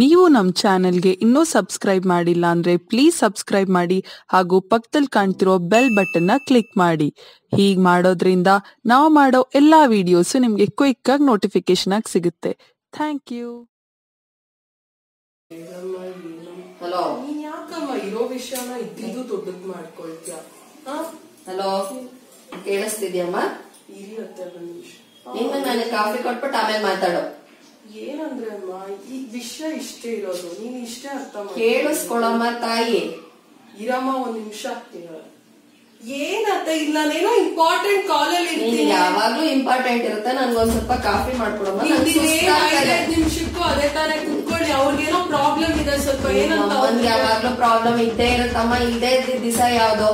ನೀವು ನಮ್ಮ ಚಾನೆಲ್ಗೆ ಇನ್ನೂ ಸಬ್ಸ್ಕ್ರೈಬ್ ಮಾಡಿಲ್ಲ ಅಂದ್ರೆ ಪ್ಲೀಸ್ ಸಬ್ಸ್ಕ್ರೈಬ್ ಮಾಡಿ ಹಾಗೂ ಪಕ್ಕದಲ್ಲಿ ಕಾಣ್ತಿರೋ ಬೆಲ್ ಬಟನ್ನ ಕ್ಲಿಕ್ ಮಾಡಿ. ಹೀಗೆ ಮಾಡೋದ್ರಿಂದ ನಾವು ಮಾಡೋ ಎಲ್ಲಾ ವಿಡಿಯೋಸ್ ನಿಮಗೆ ಕ್ವಿಕ್ ಆಗಿ ನೋಟಿಫಿಕೇಶನ್ ಆಗಿ ಸಿಗುತ್ತೆ. Thank you. ಹಲೋ, ನೀನ್ ಯಾಕಮ್ಮ ಇರೋ ವಿಷಯನ ಇದ್ದಿದ್ದು ದೊಡ್ಡದ್ ಮಾಡ್ಕೊಳ್ತೀಯ? ಹಲೋ, ಕೇಳಿಸ್ತಿದ್ಯಮ್ಮ? ಇರಿಯತ್ತೆ ಒಂದ್ ನಿಮಿಷ. ನಿನ್ನ ನನಗೆ ಕಾಫಿ ಕೊಟ್ಬಿಟ್ಟು ಆಮೇಲೆ ಮಾತಾಡೋ. ಏನಂದ್ರೆ ಅಮ್ಮ, ಈ ವಿಷಯ ಇಷ್ಟೇ ಇರೋದು, ನೀನ್ ಇಷ್ಟೇ ಅರ್ಥ ಮಾಡಿ. ಕೇಳಿಸ್ಕೊಳಮ್ಮ ತಾಯಿ. ಇರಮ್ಮ ಒಂದ್ ನಿಮಿಷ. ಏನತ್ತ ಇಲ್ಲ, ನಾನೇನೋ ಇಂಪಾರ್ಟೆಂಟ್ ಕಾಲಲ್ಲಿ ಇರ್ತೀನಿ. ಯಾವಾಗ್ಲೂ ಇಂಪಾರ್ಟೆಂಟ್ ಇರುತ್ತೆ. ನನ್ಗೊಂದ್ ಸ್ವಲ್ಪ ಕಾಫಿ ಮಾಡ್ಕೊಡಮ್ಮ. 5 ನಿಮಿಷಕ್ಕೂ ಅದೇ ತಾನೇ ಕುತ್ಕೊಳ್ಳಿ. ಅವ್ರಿಗೇನೋ ಪ್ರಾಬ್ಲಮ್ ಇದೆ ಸ್ವಲ್ಪ. ಏನಂತ ಯಾವಾಗ್ಲೂ ಪ್ರಾಬ್ಲಮ್ ಇದ್ದೇ ಇರುತ್ತಮ್ಮ. ಇಲ್ದೇ ಇದ್ದಿದ್ ದಿವಸ ಯಾವ್ದು?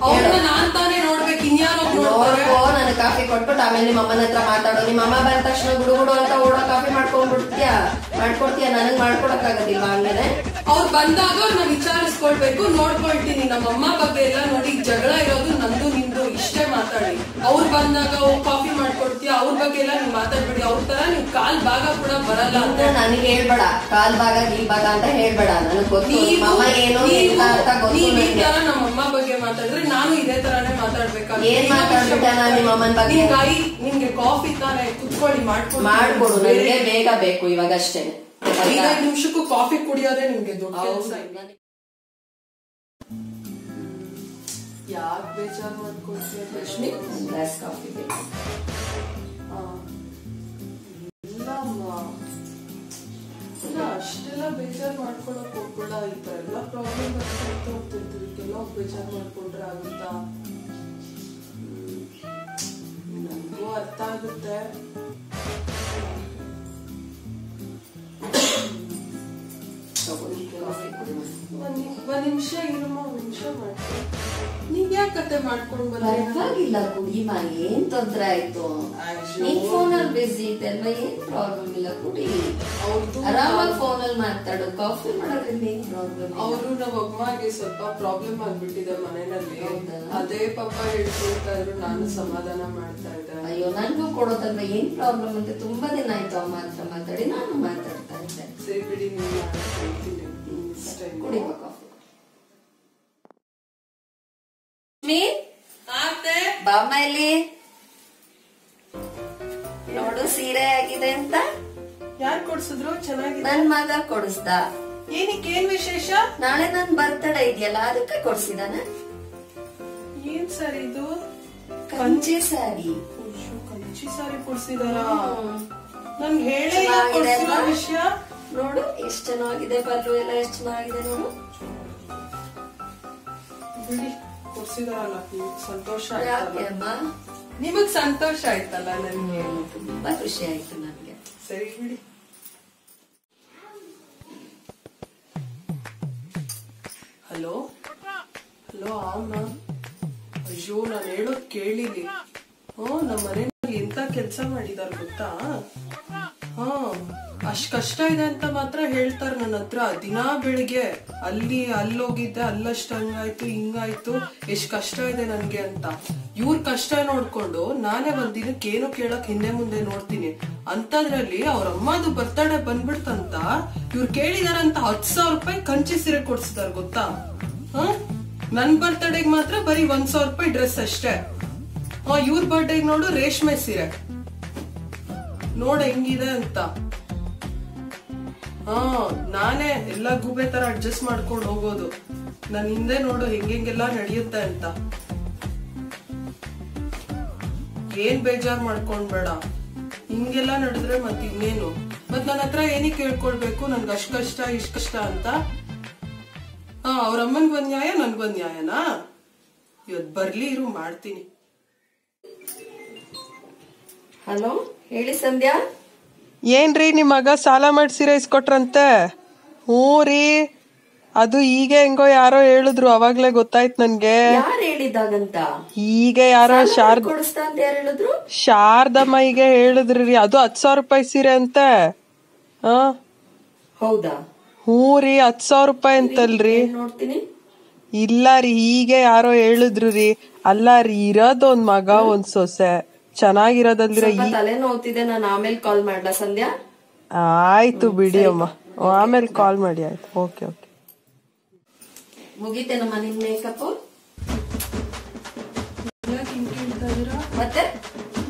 ಅವ್ರನ್ನ ನಾನ್ ತಾನೇ ನೋಡ್ಬೇಕು, ಇನ್ಯಾರೋ ನೋಡ್ಕೋ. ನನಗೆ ಕಾಫಿ ಕೊಟ್ಬಿಟ್ಟು ಆಮೇಲೆ ನಿಮ್ಮ ಅಮ್ಮನ ಹತ್ರ ಮಾತಾಡೋ. ನಿಮ್ಮ ಅಮ್ಮ ಬಂದ ತಕ್ಷಣ ಗುಡುಗುಡು ಅಂತ ಓಡೋ ಕಾಫಿ ಮಾಡ್ಕೊಂಡ್ಬಿಡ್ತೀಯಾ? ಮಾಡ್ಕೊಡ್ತೀಯ? ನನಗ್ ಮಾಡ್ಕೊಡಕ್ ಆಗೋದಿಲ್ವಾ? ಹಂಗೇನೆ ಅವ್ರು ಬಂದಾಗ ಅವ್ರನ್ನ ವಿಚಾರಿಸ್ಕೊಳ್ಬೇಕು, ನೋಡ್ಕೊಳ್ತೀನಿ. ನಮ್ಮ ಅಮ್ಮ ಬಗ್ಗೆ ಎಲ್ಲ ನೋಡಿ, ಜಗಳ ಇರೋದು ನಂದು ನಿಂದು ಇಷ್ಟೇ ಮಾತಾಡಿ. ಅವ್ರು ಬಂದಾಗ ಕಾಫಿ ಮಾಡ್ಕೊಡ್ತೀಯ, ಅವ್ರ ಬಗ್ಗೆ ಎಲ್ಲ ನೀವ್ ಮಾತಾಡ್ಬೇಡಿ. ಅವ್ರ ತರ ನೀವ್ ಕಾಲ್ ಭಾಗ ಕೂಡ ಬರಲ್ಲ ಅಂತ ನನಗೆ ಹೇಳ್ಬೇಡ. ಕಾಲ್ ಭಾಗ ಗೀಲ್ ಭಾಗ ಅಂತ ಹೇಳ್ಬೇಡ. ನನಗ್ ಗೊತ್ತು ಅಮ್ಮ ಏನೋ ಅಂತ ಗೊತ್ತು. ಈ ತರ ನಮ್ಮ ಅಮ್ಮ ಬಗ್ಗೆ ಮಾತಾಡಿದ್ರೆ ನಾನು ಇದೇ ತರಾನೇ ಮಾತಾಡ್ಬೇಕಾಗಿ. ಏನ್ ಮಾತಾಡ್ಬಿಟ್ಟೆ ನಾನು ನಿಮ್ಮ ಅಮ್ಮನ ಬಗ್ಗೆ? ನಿಮ್ಗೆ ಕಾಫಿ ತಾನೇ, ಕುತ್ಕೊಳ್ಳಿ, ಮಾಡ್ಕೊಡು. ನನಗೆ ಬೇಗ ಬೇಕು ಇವಾಗ ಅಷ್ಟೇ. 5 ನಿಮಿಷಕ್ಕೂ ಕಾಫಿ ಕುಡಿಯೋದೇ ನಿಮ್ಗೆ ದೊಡ್ಡ ಕೆಲಸ. ಯಾಕೆ ಬೇಜಾರ್ ಮಾಡ್ಕೊಳ್ತೀಯ ಲಕ್ಷ್ಮಿ? ಗ್ಲಾಸ್ ಕಾಫಿ ಬೇಕು. ಇಲ್ಲ, ಅಷ್ಟೆಲ್ಲ ಬೇಜಾರ್ ಮಾಡ್ಕೊಳಕ್ ಹೋಗ್ಬೇಡ. ಈ ತರ ಎಲ್ಲ ಪ್ರಾಬ್ಲಮ್ ಬರ್ತಾ ಹೋಗ್ತಿರ್ತೀವಿ. ಕೆಲವು ಬೇಜಾರ್ ಮಾಡ್ಕೊಂಡ್ರೆ ಆಗುತ್ತಾ? ನನಗೂ ಅರ್ಥ ಆಗುತ್ತೆ. ಒಂದ್ ನಿಮಿಷ ಇರಮ್ಮ, ಒಂದ್ ನಿಮಿಷ ಮಾಡ್ತೀನಿ. ನೀವ್ ಯಾಕೆ ಕತೆ ಮಾಡ್ಕೊಂಡ್ ಪರವಾಗಿಲ್ಲ ಕುಡಿಮ. ಏನ್ ತೊಂದ್ರೆ ಆಯ್ತು? ನೀನ್ ಫೋನಲ್ಲಿ ಬಿಸಿ ಇದೆಲ್ಲ, ಏನ್ ಪ್ರಾಬ್ಲಮ್ ಇಲ್ಲ. ಕುಡಿ, ಆರಾಮಾಗಿ ಫೋನಲ್ಲಿ ಮಾತಾಡು. ಕಾಫಿ ಮಾಡೋದ್ರಿಂದ ಏನ್ ಪ್ರಾಬ್ಲಮ್? ಅವರು ನಮ್ಮ ಅಮ್ಮಗೆ ಸ್ವಲ್ಪ ಪ್ರಾಬ್ಲಮ್ ಆಗ್ಬಿಟ್ಟಿದೆ ಮನೆಯಲ್ಲಿ. ಅದೇ ಪಾಪ ಹೇಳ್ಕೊಳ್ತಾ ಇದ್ರು, ನಾನು ಸಮಾಧಾನ ಮಾಡ್ತಾ ಇದ್ದೆ. ಅಯ್ಯೋ, ನನ್ಗೂ ಕೊಡೋದಲ್ವಾ? ಏನ್ ಪ್ರಾಬ್ಲಮ್ ಅಂತ ತುಂಬಾ ದಿನ ಆಯ್ತು ಅಮ್ಮ ಹತ್ರ ಮಾತಾಡಿ. ನಾನು ಮಾತಾಡ್ತಾ ಇದ್ದೆ. ಸರಿ ಬಿಡಿ, ನೀವು ಕುಡಿಬ ಕಾಫಿ. ಬಾಮ್ಮ ಇಲ್ಲಿ ನೋಡು, ಸೀರೆ ಆಗಿದೆ ಅಂತ. ಯಾರು ಕೊಡ್ಸಿದ್ರು? ಚೆನ್ನಾಗಿದೆ. ನನ್ ಮಗ ಕೊಡಿಸ್ದ. ಏನಕ್ಕೆ? ಏನ್ ವಿಶೇಷ? ನಾಳೆ ನನ್ ಬರ್ತಡೇ ಇದೆಯಲ್ಲ, ಅದಕ್ಕೆ ಕೊಡ್ಸಿದಾನ. ಏನ್ ಸರ್ ಇದು? ಕಂಚಿ ಸಾರಿ. ಕಂಚಿ ಸಾರಿ ಕೊಡ್ಸಿದಾರ? ನನ್ಗೆ ಹೇಳಿ ವಿಷಯ. ನೋಡು ಎಷ್ಟ್ ಚೆನ್ನಾಗಿದೆ, ಪಲ್ಲು ಎಲ್ಲ ಎಷ್ಟ್ ಚೆನ್ನಾಗಿದೆ ನೋಡು. ಬಿಡಿ, ಕೊಡ್ಸಿದಾರಲ್ಲ, ಸಂತೋಷ ಆಯ್ತಮ್ಮ. ನಿಮಗ್ ಸಂತೋಷ ಆಯ್ತಲ್ಲ? ನನ್ಗೆ ತುಂಬಾ ಖುಷಿ ಆಯ್ತು ನನ್ಗೆ. ಸರಿ ಬಿಡಿ. ಹಲೋ ಹಲೋ, ಅವನ? ಅಯ್ಯೋ, ನಾನು ಹೇಳೋದ್ ಕೇಳಿಲಿ. ನಮ್ಮ ಮನೆಯಲ್ಲಿ ಎಂತ ಕೆಲ್ಸ ಮಾಡಿದಾರ ಗೊತ್ತಾ? ಅಷ್ಟ್ ಕಷ್ಟ ಇದೆ ಅಂತ ಮಾತ್ರ ಹೇಳ್ತಾರ ನನ್ನ ಹತ್ರ. ದಿನಾ ಬೆಳಿಗ್ಗೆ ಅಲ್ಲೋಗಿದ್ದೆ, ಅಲ್ಲಷ್ಟು ಹಂಗಾಯ್ತು ಹಿಂಗಾಯ್ತು, ಎಷ್ಟ್ ಕಷ್ಟ ಇದೆ ನನ್ಗೆ ಅಂತ. ಇವ್ರ ಕಷ್ಟ ನೋಡ್ಕೊಂಡು ನಾನೇ ಒಂದ್ ದಿನಕ್ಕೆ ಏನು ಕೇಳಕ್ ಹಿಂದೆ ಮುಂದೆ ನೋಡ್ತೀನಿ. ಅಂತದ್ರಲ್ಲಿ ಅವ್ರ ಅಮ್ಮದು ಬರ್ತಡೇ ಬಂದ್ಬಿಡ್ತಂತ ಇವ್ರು ಕೇಳಿದಾರಂತ 10,000 ರೂಪಾಯಿ ಕಂಚಿ ಸೀರೆ ಕೊಡ್ಸಿದಾರ ಗೊತ್ತಾ? ನನ್ ಬರ್ತಡೇಗ್ ಮಾತ್ರ ಬರೀ 1,000 ರೂಪಾಯಿ ಡ್ರೆಸ್ ಅಷ್ಟೇ. ಇವ್ರ ಬರ್ಡೇಗ್ ನೋಡು ರೇಷ್ಮೆ ಸೀರೆ. ನೋಡ ಹೆಂಗಿದೆ ಅಂತ. ನಾನೇ ಎಲ್ಲಾ ಗೂಬೆ ತರ ಅಡ್ಜಸ್ಟ್ ಮಾಡ್ಕೊಂಡು ಹೋಗೋದು. ನನ್ ಹಿಂದೆ ನೋಡು ಹೆಂಗೆಲ್ಲ ನಡೆಯುತ್ತೆ ಅಂತ. ಏನ್ ಬೇಜಾರ್ ಮಾಡ್ಕೊಂಡ್ಬೇಡ. ಹಿಂಗೆಲ್ಲಾ ನಡೆದ್ರೆ ಮತ್ ಇನ್ನೇನು? ಮತ್ ನನ್ನ ಹತ್ರ ಏನಕ್ಕೆ ಕೇಳ್ಕೊಳ್ಬೇಕು? ನನ್ಗೆ ಅಷ್ಟ್ ಕಷ್ಟ ಇಷ್ಟ್ ಕಷ್ಟ ಅಂತ. ಅವ್ರ ಅಮ್ಮನ್ಗ್ ಒಂದ್ ನ್ಯಾಯ, ನನ್ಗೊಂದ್ ನ್ಯಾಯನಾ? ಇವತ್ ಬರ್ಲಿ ಇರು, ಮಾಡ್ತೀನಿ. ಹಲೋ, ಹೇಳಿ ಸಂಧ್ಯಾ. ಏನ್ರಿ ನಿಮ್ಮ ಮಗ ಸಾಲ ಮಾಡಿ ಸೀರೆ ಇಸ್ಕೊಟ್ರಂತೆ? ಹ್ಞೂ ರೀ, ಅದು ಈಗ ಹೆಂಗೋ ಯಾರೋ ಹೇಳಿದ್ರು, ಅವಾಗ್ಲೇ ಗೊತ್ತಾಯ್ತು ನನ್ಗೆ. ಯಾರು ಹೇಳಿದಾಗಂತ? ಈಗ ಯಾರೋ ಶಾರದಮ್ಮ ಈಗ ಹೇಳಿದ್ರಿ. ಅದು 10,000 ರೂಪಾಯಿ ಸೀರೆ ಅಂತೆ. ಹೌದಾ? ಹ್ಞೂ ರೀ, 10,000 ರೂಪಾಯಿ ಅಂತಲ್ರಿ. ನೋಡ್ತೀನಿ. ಇಲ್ಲ ರೀ, ಈಗ ಯಾರೋ ಹೇಳಿದ್ರು ರೀ. ಅಲ್ಲ ರೀ, ಇರೋದು ಒಂದ್ ಮಗ ಒಂದ್ ಸೊಸೆ, ಚೆನ್ನಾಗಿರೋದಂದ್ರೆ ತಲೆ ನೋವ್ತಿದೆ. ನಾನು ಆಮೇಲೆ ಕಾಲ್ ಮಾಡ್ಲಾ ಸಂಧ್ಯಾ? ಆಯ್ತು ಬಿಡಿ ಅಮ್ಮ. ಆಮೇಲೆ ಕಾಲ್ ಮಾಡಿ ಆಯ್ತು. Okay okay. ಮುಗಿತೇನಮ್ಮ ನಿಮ್ ಮೇಕಪ್? ಮತ್ತೆ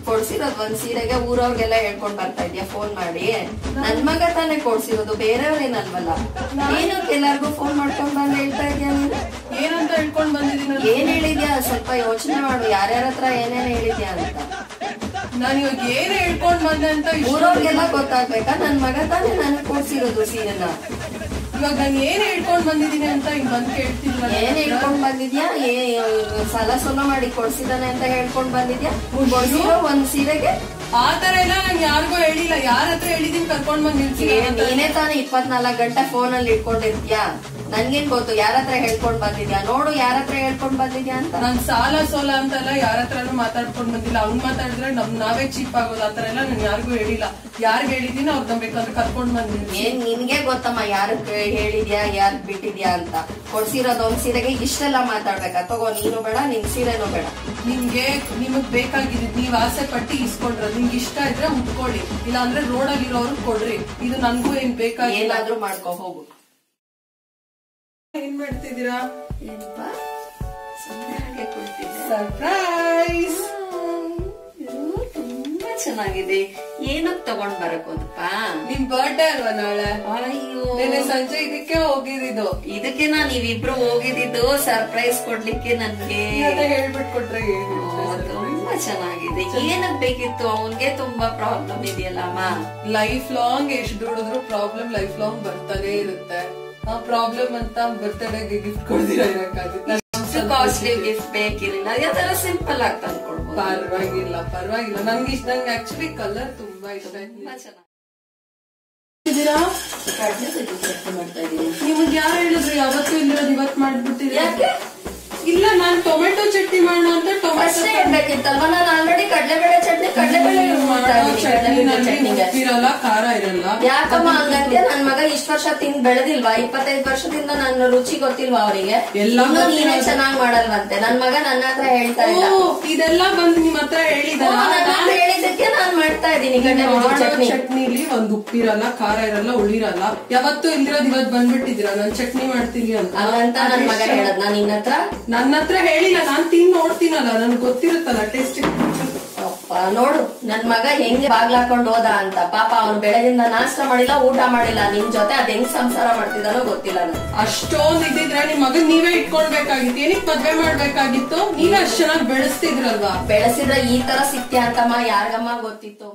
ಕೊಡ್ಸಿರೋದು ಒಂದ್ ಸೀರೆಗೆ ಊರವ್ರಿಗೆಲ್ಲ ಹೇಳ್ಕೊಂಡ್ ಬರ್ತಾ ಇದ್ಯಾ ಫೋನ್ ಮಾಡಿ? ನನ್ ಮಗ ತಾನೇ ಕೊಡ್ಸಿರೋದು, ಬೇರೆಯವ್ರೇನಲ್ವಲ್ಲ. ಏನಕ್ಕೆ ಎಲ್ಲಾರ್ಗು ಫೋನ್ ಮಾಡ್ಕೊಂಡ್ ಬಂದ್ ಹೇಳ್ತಾ ಇದ್ಯಾ ನೀನು? ಏನಂತ ಹೇಳ್ಕೊಂಡ್ ಬಂದಿದ್ದೀನಿ? ಏನ್ ಹೇಳಿದ್ಯಾ ಸ್ವಲ್ಪ ಯೋಚನೆ ಮಾಡು, ಯಾರ್ಯಾರ ಹತ್ರ ಏನೇನ್ ಹೇಳಿದ್ಯಾ ಅಂತ. ನಾನು ಇವಾಗ ಏನ್ ಹೇಳ್ಕೊಂಡ್ ಬಂದೆ ಅಂತ ಊರವ್ರಿಗೆಲ್ಲ ಗೊತ್ತಾಗ್ಬೇಕಾ? ನನ್ ಮಗ ತಾನೇ ನನಗ್ ಕೊಡ್ಸಿರೋದು ಸೀರೆನ. ಇವಾಗ ನಾನು ಏನ್ ಹೇಳ್ಕೊಂಡ್ ಬಂದಿದ್ದೀನಿ ಅಂತ ಹಿಂಗ್ ಬಂದ್ ಕೇಳ್ತಿಲ್ವ? ಏನ್ ಹೇಳ್ಕೊಂಡ್ ಬಂದಿದ್ಯಾ? ಸಾಲ ಸೋಲ ಮಾಡಿ ಕೊಡ್ಸಿದಾನೆ ಅಂತ ಹೇಳ್ಕೊಂಡ್ ಬಂದಿದ್ಯಾ? ಕೊಡ್ಸಿರೋ ಒಂದ್ ಸೀರೆಗೆ ಆತರ ಎಲ್ಲ ನಾನು ಯಾರಿಗೂ ಹೇಳಿಲ್ಲ. ಯಾರ ಹತ್ರ ಹೇಳಿದೀನಿ ಕರ್ಕೊಂಡ್ ಬಂದಿರ್ತೀನಿ. ನೀನೇ ತಾನೇ 24 ಗಂಟೆ ಫೋನ್ ಅಲ್ಲಿ ಇಟ್ಕೊಂಡಿರ್ತೀಯಾ? ನನ್ಗೇನ್ ಗೊತ್ತು ಯಾರ ಹತ್ರ ಹೇಳ್ಕೊಂಡ್ ಬಂದಿದ್ಯಾ? ನೋಡು ಯಾರ ಹತ್ರ ಹೇಳ್ಕೊಂಡ್ ಬಂದಿದ್ಯಾ ಅಂತ. ನಾನ್ ಸಾಲ ಸೋಲ ಅಂತೆಲ್ಲ ಯಾರ ಹತ್ರನೂ ಮಾತಾಡ್ಕೊಂಡ್ ಬಂದಿಲ್ಲ. ಅವ್ನ್ ಮಾತಾಡಿದ್ರೆ ನಾವೇ ಚೀಪ್ ಆಗೋದು. ಆತರ ಎಲ್ಲ ನಾನು ಯಾರಿಗೂ ಹೇಳಿಲ್ಲ. ಯಾರ್ಗ್ ಹೇಳಿದೀನಿ ಅವ್ರನ್ನ ಬೇಕಾದ್ರೆ ಕರ್ಕೊಂಡ್ ಬಂದಿದ್ದೀನಿ. ಏನ್ ನಿನ್ಗೆ ಗೊತ್ತಮ್ಮ ಯಾರಕ್ ಹೇಳಿದ್ಯಾ ಯಾರ್ಗ್ ಬಿಟ್ಟಿದ್ಯಾ ಅಂತ? ಕೊಡ್ಸಿರೋದ್ ಒಂದ್ ಸೀರೆಗೆ ಇಷ್ಟೆಲ್ಲ ಮಾತಾಡ್ಬೇಕಾ? ತಗೋ, ನೀನು ಬೇಡ, ನಿನ್ ಸೀರೆನೂ ಬೇಡ. ನಿಮಗ್ ಬೇಕಾಗಿದ್ದು ನೀವ್ ಆಸೆ ಪಟ್ಟಿ ಇಸ್ಕೊಂಡ್ರ, ನಿಮ್ಗೆ ಇಷ್ಟ ಇದ್ರೆ ಉಟ್ಕೊಳ್ಳಿ, ಇಲ್ಲ ಅಂದ್ರೆ ರೋಡಲ್ಲಿ ಇರೋರ್ಗ್ ಕೊಡ್ರಿ. ಇದು ನನ್ಗೂ ಏನ್ ಬೇಕಾಗಿಲ್ಲ. ಏನಾದ್ರೂ ಮಾಡ್ಕೊ ಹೋಗು. ಏನ್ ಮಾಡ್ತಿದ್ದೀರಾ? ಏನಪ್ಪಾ ಹಾಗೆ ಕೊಡ್ತಿದ್ದೆ. ಸರ್ಪ್ರೈಸ್. ತುಂಬಾ ಚೆನ್ನಾಗಿದೆ. ಏನಕ್ ತಗೊಂಡ್ ಬರಕೋದಪ್ಪ? ನಿಮ್ ಬರ್ಡೇ ಅಲ್ವಾ ನಾಳೆ? ಅಯ್ಯೋ, ನೆನ್ನೆ ಸಂಜೆ ಇದಕ್ಕೆ ಹೋಗಿದ್ದು. ಇದಕ್ಕೆ ನೀವಿಬ್ರು ಹೋಗಿದ್ದು ಸರ್ಪ್ರೈಸ್ ಕೊಡ್ಲಿಕ್ಕೆ ನನ್ಗೆ ಹೇಳ್ಬಿಟ್ ಕೊಟ್ರೆ ತುಂಬಾ ಚೆನ್ನಾಗಿದೆ. ಏನಕ್ ಬೇಕಿತ್ತು? ಅವನ್ಗೆ ತುಂಬಾ ಪ್ರಾಬ್ಲಮ್ ಇದೆಯಲ್ಲಮ್ಮ. ಲೈಫ್ ಲಾಂಗ್ ಎಷ್ಟು ದುಡಿದ್ರು ಪ್ರಾಬ್ಲಮ್ ಲೈಫ್ ಲಾಂಗ್ ಬರ್ತಾನೆ ಇರುತ್ತೆ. ಆ ಪ್ರಾಬ್ಲಮ್ ಅಂತ ಬರ್ತ್ಡೇಗೆ ಗಿಫ್ಟ್ ಕೊಡ್ದಿರ ಇರಕ್ಕಾಗುತ್ತೆ. ಕಾಸ್ಟ್ಲಿ ಗಿಫ್ಟ್ ಬೇಕಿರಲಿಲ್ಲ, ಯಾವ್ದಾರ ಸಿಂಪಲ್ ಆಗಿ ತಂದ್ಕೊಡ್ಬೋದು. ಪರವಾಗಿಲ್ಲ ಪರವಾಗಿಲ್ಲ. ನಂಗೆ ಆಕ್ಚುಲಿ ಕಲರ್ ತುಂಬಾ ಇಷ್ಟ. ತುಂಬಾ ಚೆನ್ನಾಗಿ ಮಾಡ್ತಾ ಇದೀನಿ. ನಿಮ್ಗೆ ಯಾರು ಹೇಳಿದ್ರು ಯಾವತ್ತೂ ಇಲ್ಲಿರೋದು ಇವತ್ ಮಾಡ್ಬಿಟ್ಟಿದ್ರೆ? ಯಾಕೆ? ಇಲ್ಲ, ನಾನ್ ಟೊಮೆಟೊ ಚಟ್ನಿ ಮಾಡೋಣ ಅಂತ ಟೊಮೆಟೊ ಹೇಳ್ಬೇಕಿತ್ತಲ್ವಾ? ನಾನು ಆಲ್ರೆಡಿ ಕಡಲೆಬೇಳೆ ಚಟ್ನಿ ಇರಲ್ಲ, ಖಾರ ಇರಲ್ಲ. ಯಾಕಮ್ಮ ಹಂಗಂತೆ? ನನ್ ಮಗ ಇಷ್ಟ ವರ್ಷ ತಿಂದ್ ಬೆಳೆದಿಲ್ವಾ? 25 ವರ್ಷದಿಂದ ನನ್ನ ರುಚಿ ಗೊತ್ತಿಲ್ವಾ ಅವರಿಗೆ? ಎಲ್ಲಾನು ನೀನೇ ಚೆನ್ನಾಗ್ ಮಾಡಲ್ವಂತೆ. ನನ್ ಮಗ ನನ್ನ ಹತ್ರ ಹೇಳ್ತಾ ಇಲ್ಲ. ಇದೆಲ್ಲ ಬಂದು ನಿಮ್ ಹತ್ರ ಹೇಳಿದ ಹೇಳಿದಕ್ಕೆ ನಾನ್ ಮಾಡ್ತಾ ಇದೀನಿ. ಚಟ್ನಿಲಿ ಒಂದ್ ಉಪ್ಪಿರಲ್ಲ, ಖಾರ ಇರಲ್ಲ, ಉಳಿರಲ್ಲ. ಯಾವತ್ತೂ ಇಲ್ಲಿರೋದು ಇವತ್ ಬಂದ್ಬಿಟ್ಟಿದ್ದೀರಾ ನಾನ್ ಚಟ್ನಿ ಮಾಡ್ತೀನಿ ಅಂತ. ಹಂಗಂತ ನನ್ ಮಗ ಹೇಳದ್ ನಾನ್ ನನ್ನ ಹತ್ರ ಹೇಳಿಲ್ಲ. ನಾನ್ ತಿನ್ ನೋಡ್ತೀನಲ್ಲ, ನನ್ಗೆ ಗೊತ್ತಿರುತ್ತಲ್ಲ ಟೇಸ್ಟ್. ನೋಡು ನನ್ ಮಗ ಹೆಂಗೆ ಬಾಗ್ಲಾಕೊಂಡ್ ಹೋದ ಅಂತ. ಪಾಪ ಅವ್ನು ಬೆಳಗಿಂದ ನಾಷ್ಟ ಮಾಡಿಲ್ಲ, ಊಟ ಮಾಡಿಲ್ಲ. ನಿಮ್ ಜೊತೆ ಅದ್ ಹೆಂಗ್ ಸಂಸಾರ ಮಾಡ್ತಿದ್ದಾನೋ ಗೊತ್ತಿಲ್ಲ. ಅಷ್ಟೊಂದ್ ಇದ್ದಿದ್ರೆ ನಿಮ್ ಮಗನ್ ನೀವೇ ಇಟ್ಕೊಳ್ಬೇಕಾಗಿತ್ತು. ಏನಕ್ಕೆ ಮದ್ವೆ ಮಾಡ್ಬೇಕಾಗಿತ್ತು? ನೀವೇ ಅಷ್ಟ್ ಚೆನ್ನಾಗಿ ಬೆಳೆಸ್ತಿದ್ರಲ್ವಾ? ಬೆಳೆಸಿದ್ರೆ ಈ ತರ ಸಿಕ್ತ್ಯಾ ಅಂತಮ್ಮ ಯಾರಿಗಮ್ಮ ಗೊತ್ತಿತ್ತು?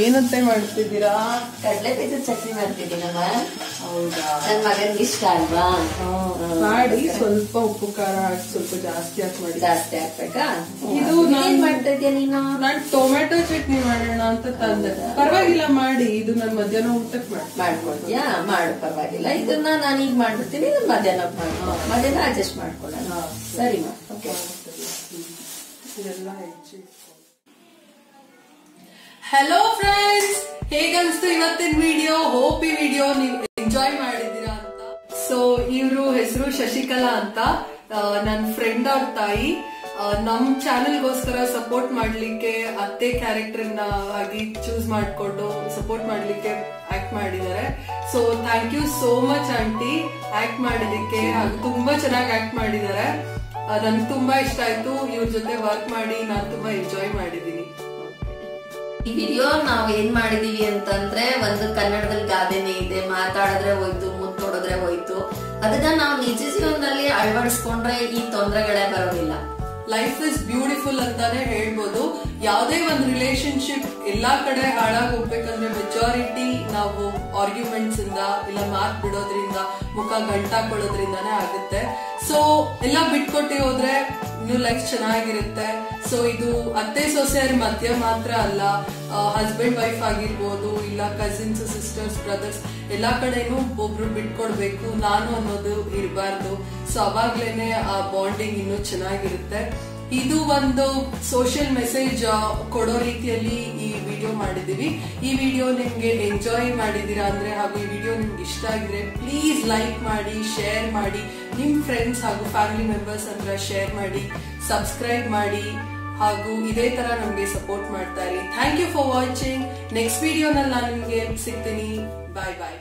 ಏನಂತ ಮಾಡ್ತಿದ್ದೀರಾ? ಕಡ್ಲೆ ಬೀಜದ ಚಟ್ನಿ ಮಾಡ್ತಿದ್ದೀನಮ್ಮ. ಹೌದಾ? ನನ್ ಮಗನ್ಗೆ ಇಷ್ಟ ಅಲ್ವಾ? ಮಾಡಿ ಸ್ವಲ್ಪ ಉಪ್ಪು ಖಾರ ಹಾಕಿ ಸ್ವಲ್ಪ ಜಾಸ್ತಿ ಮಾಡಿ. ಜಾಸ್ತಿ ಹಾಕ್ಬೇಕಾ? ಇದು ಏನ್ ಮಾಡ್ತಾ ಇದೀಯ ನೀನು? ನಾನ್ ಟೊಮೆಟೊ ಚಟ್ನಿ ಮಾಡೋಣ ಅಂತ ತಂದೆ. ಪರವಾಗಿಲ್ಲ ಮಾಡಿ, ಇದು ನನ್ ಮಧ್ಯಾಹ್ನ ಊಟಕ್ಕೆ ಮಾಡ್ಕೊಡ್ತೀಯಾ? ಮಾಡು, ಪರವಾಗಿಲ್ಲ. ಇದನ್ನ ನಾನು ಈಗ ಮಾಡ್ಬಿಡ್ತೀನಿ, ಇದನ್ನ ಮಧ್ಯಾಹ್ನ ಮಾಡ್ಕೊ. ಮಧ್ಯಾಹ್ನ ಅಡ್ಜಸ್ಟ್ ಮಾಡ್ಕೊಳ್ಳೋಣ. ಸರಿಮಾ, ಓಕೆ. ಇದೆಲ್ಲ ಹೆಚ್ಚು. ಹಲೋ ಫ್ರೆಂಡ್ಸ್, ಹೇಗನ್ಸ್ತು ಇವತ್ತಿನ ವಿಡಿಯೋ? ಹೋಪ್ ಈ ವಿಡಿಯೋ ನೀವು ಎಂಜಾಯ್ ಮಾಡಿದೀರಾ ಅಂತ. ಸೊ ಇವ್ರು ಹೆಸರು ಶಶಿಕಲಾ ಅಂತ, ನನ್ನ ಫ್ರೆಂಡ್ ಅವ್ರ ತಾಯಿ. ನಮ್ ಚಾನೆಲ್ಗೋಸ್ಕರ ಸಪೋರ್ಟ್ ಮಾಡ್ಲಿಕ್ಕೆ ಅತ್ತೆ ಕ್ಯಾರೆಕ್ಟರ್ ಆಗಿ ಚೂಸ್ ಮಾಡ್ಕೊಂಡು ಸಪೋರ್ಟ್ ಮಾಡ್ಲಿಕ್ಕೆ ಆಕ್ಟ್ ಮಾಡಿದ್ದಾರೆ. So thank you so much aunty act ಮಾಡಿದಕ್ಕೆ. ತುಂಬಾ ಚೆನ್ನಾಗಿ ಆಕ್ಟ್ ಮಾಡಿದ್ದಾರೆ. ನನ್ಗೆ ತುಂಬಾ ಇಷ್ಟ ಆಯ್ತು. ಇವ್ರ ಜೊತೆ ವರ್ಕ್ ಮಾಡಿ ನಾನು ತುಂಬಾ ಎಂಜಾಯ್ ಮಾಡಿದೀನಿ. ಈ ವಿಡಿಯೋ ನಾವ್ ಏನ್ ಮಾಡಿದೀವಿ ಅಂತಂದ್ರೆ, ಒಂದು ಕನ್ನಡದಲ್ಲಿ ಗಾದೆನೇ ಇದೆ, ಮಾತಾಡಿದ್ರೆ ಹೋಯ್ತು, ಮುತ್ತೊಡಿದ್ರೆ ಹೋಯ್ತು. ಅದನ್ನ ನಾವು ನಿಜ ಜೀವನದಲ್ಲಿ ಅಳವಡಿಸ್ಕೊಂಡ್ರೆ ಈ ತೊಂದರೆಗಳೇ ಬರೋದಿಲ್ಲ. ಲೈಫ್ ಇಸ್ ಬ್ಯೂಟಿಫುಲ್ ಅಂತಾನೆ ಹೇಳ್ಬೋದು. ಯಾವುದೇ ಒಂದು ರಿಲೇಶನ್ಶಿಪ್ ಎಲ್ಲಾ ಕಡೆ ಹಾಳಾಗಿ ಹೋಗ್ಬೇಕಂದ್ರೆ ಮೆಜಾರಿಟಿ ನಾವು ಆರ್ಗ್ಯುಮೆಂಟ್ಸ್ ಇಂದ ಇಲ್ಲ ಮಾತ್ ಬಿಡೋದ್ರಿಂದ, ಮುಖ ಗಂಟಾಕೊಳ್ಳೋದ್ರಿಂದಾನೇ ಆಗುತ್ತೆ. ಸೊ ಎಲ್ಲ ಬಿಟ್ಕೊಟ್ಟಿ ಹೋದ್ರೆ ಇನ್ನು ಲೈಫ್ ಚೆನ್ನಾಗಿರುತ್ತೆ. ಸೊ ಇದು ಅತ್ತೆ ಸೊಸೆಯರ ಮಧ್ಯ ಮಾತ್ರ ಅಲ್ಲ, ಹಸ್ಬೆಂಡ್ ವೈಫ್ ಆಗಿರ್ಬೋದು, ಇಲ್ಲ ಕಸಿನ್ಸ್, ಸಿಸ್ಟರ್ಸ್, ಬ್ರದರ್ಸ್ ಎಲ್ಲಾ ಕಡೆನೂ ಒಬ್ರು ಬಿಟ್ಕೊಡ್ಬೇಕು, ನಾನು ಅನ್ನೋದು ಇರಬಾರ್ದು. ಸೊ ಅವಾಗ್ಲೇನೆ ಆ ಬಾಂಡಿಂಗ್ ಇನ್ನೂ ಚೆನ್ನಾಗಿರುತ್ತೆ. ಇದು ಒಂದು ಸೋಷಿಯಲ್ ಮೆಸೇಜ್ ಕೊಡೋ ರೀತಿಯಲ್ಲಿ ಈ ವಿಡಿಯೋ ಮಾಡಿದೀವಿ. ಈ ವಿಡಿಯೋ ನಿಮ್ಗೆ ಎಂಜಾಯ್ ಮಾಡಿದೀರಾ ಅಂದ್ರೆ, ಹಾಗೂ ಈ ವಿಡಿಯೋ ನಿಮ್ಗೆ ಇಷ್ಟ ಆಗಿದ್ರೆ ಪ್ಲೀಸ್ ಲೈಕ್ ಮಾಡಿ, ಶೇರ್ ಮಾಡಿ, ನಿಮ್ ಫ್ರೆಂಡ್ಸ್ ಹಾಗೂ ಫ್ಯಾಮಿಲಿ ಮೆಂಬರ್ಸ್ ಹತ್ರ ಶೇರ್ ಮಾಡಿ, ಸಬ್ಸ್ಕ್ರೈಬ್ ಮಾಡಿ. ಹಾಗೂ ಇದೇ ತರ ನಮ್ಗೆ ಸಪೋರ್ಟ್ ಮಾಡ್ತಾ ಇರಿ. Thank you for watching. Next ವಿಡಿಯೋನಲ್ಲಿ ನಾನು ನಿಮ್ಗೆ ಸಿಗ್ತೀನಿ. ಬಾಯ್ ಬಾಯ್.